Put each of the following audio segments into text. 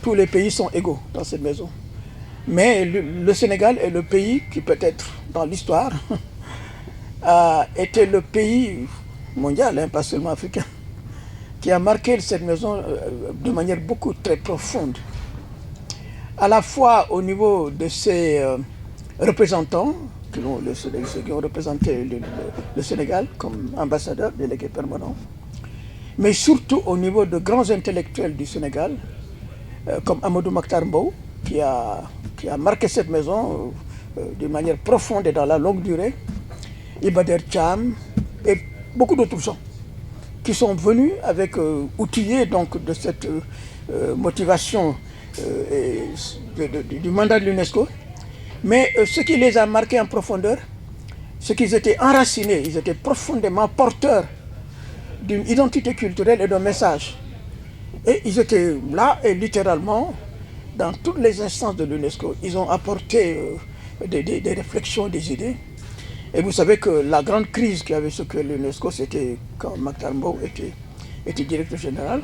tous les pays sont égaux dans cette maison. Mais le Sénégal est le pays qui peut-être dans l'histoire a été le pays mondial, hein, pas seulement africain, qui a marqué cette maison de manière beaucoup très profonde. À la fois au niveau de ses représentants, ceux qui ont représenté le Sénégal comme ambassadeurs, délégués permanents, mais surtout au niveau de grands intellectuels du Sénégal, comme Amadou Makhtar Mbow, qui a marqué cette maison d'une manière profonde et dans la longue durée, Iba Der Thiam et beaucoup d'autres gens qui sont venus avec outillés donc de cette motivation du mandat de l'UNESCO. Mais ce qui les a marqués en profondeur, c'est qu'ils étaient enracinés, ils étaient profondément porteurs d'une identité culturelle et d'un message. Et ils étaient là et littéralement, dans toutes les instances de l'UNESCO, ils ont apporté des réflexions, des idées. Et vous savez que la grande crise qui avait secoué l'UNESCO, c'était quand Makhtar Mbow était directeur général.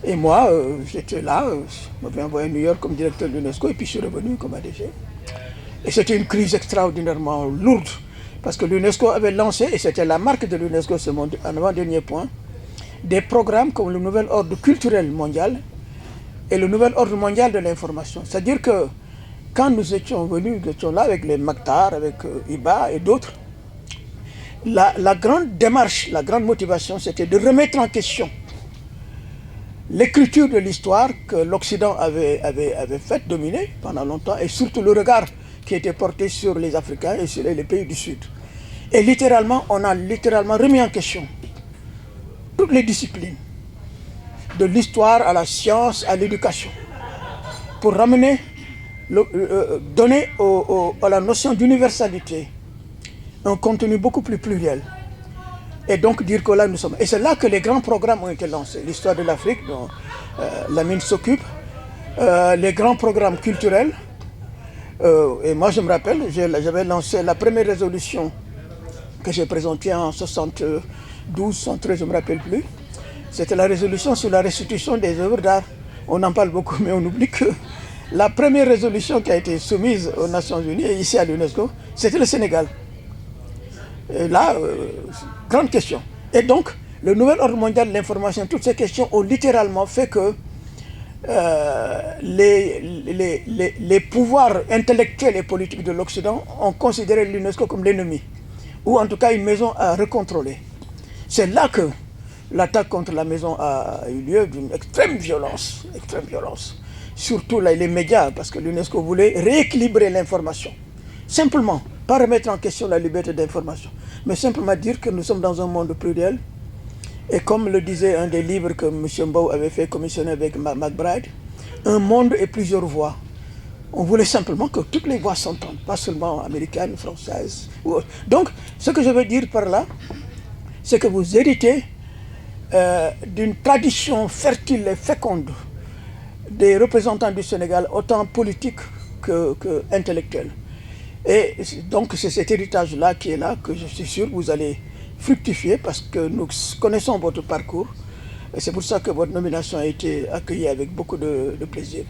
Et moi, j'étais là, je m'avais envoyé à New York comme directeur de l'UNESCO et puis je suis revenu comme ADG. Et c'était une crise extraordinairement lourde parce que l'UNESCO avait lancé, et c'était la marque de l'UNESCO, c'est mon avant-dernier point, des programmes comme le Nouvel Ordre culturel mondial et le Nouvel Ordre mondial de l'information. C'est-à-dire que quand nous étions venus, nous étions là avec les Makhtar, avec Iba et d'autres, la grande démarche, la grande motivation, c'était de remettre en question l'écriture de l'histoire que l'Occident avait faite dominer pendant longtemps et surtout le regard qui était porté sur les Africains et sur les pays du Sud. Et littéralement, on a littéralement remis en question toutes les disciplines, de l'histoire à la science, à l'éducation, pour ramener, donner à la notion d'universalité un contenu beaucoup plus pluriel. Et donc dire que là nous sommes. Et c'est là que les grands programmes ont été lancés. L'histoire de l'Afrique, dont Lamine s'occupe, les grands programmes culturels. Et moi je me rappelle, j'avais lancé la première résolution que j'ai présentée en 72, 73, je ne me rappelle plus. C'était la résolution sur la restitution des œuvres d'art. On en parle beaucoup, mais on oublie que la première résolution qui a été soumise aux Nations Unies, et ici à l'UNESCO, c'était le Sénégal. Et là, grande question. Et donc, le Nouvel Ordre mondial de l'information, toutes ces questions ont littéralement fait que les pouvoirs intellectuels et politiques de l'Occident ont considéré l'UNESCO comme l'ennemi, ou en tout cas une maison à recontrôler. C'est là que l'attaque contre la maison a eu lieu d'une extrême violence. Surtout là, les médias, parce que l'UNESCO voulait rééquilibrer l'information. Simplement, pas remettre en question la liberté d'information, mais simplement dire que nous sommes dans un monde pluriel. Et comme le disait un des livres que M. Mbow avait fait commissionner avec McBride, un monde et plusieurs voix. On voulait simplement que toutes les voix s'entendent, pas seulement américaines, françaises ou autres. Donc, ce que je veux dire par là, c'est que vous héritez d'une tradition fertile et féconde des représentants du Sénégal, autant politiques que intellectuels. Et donc c'est cet héritage-là qui est là, que je suis sûr que vous allez fructifier parce que nous connaissons votre parcours. Et c'est pour ça que votre nomination a été accueillie avec beaucoup de plaisir.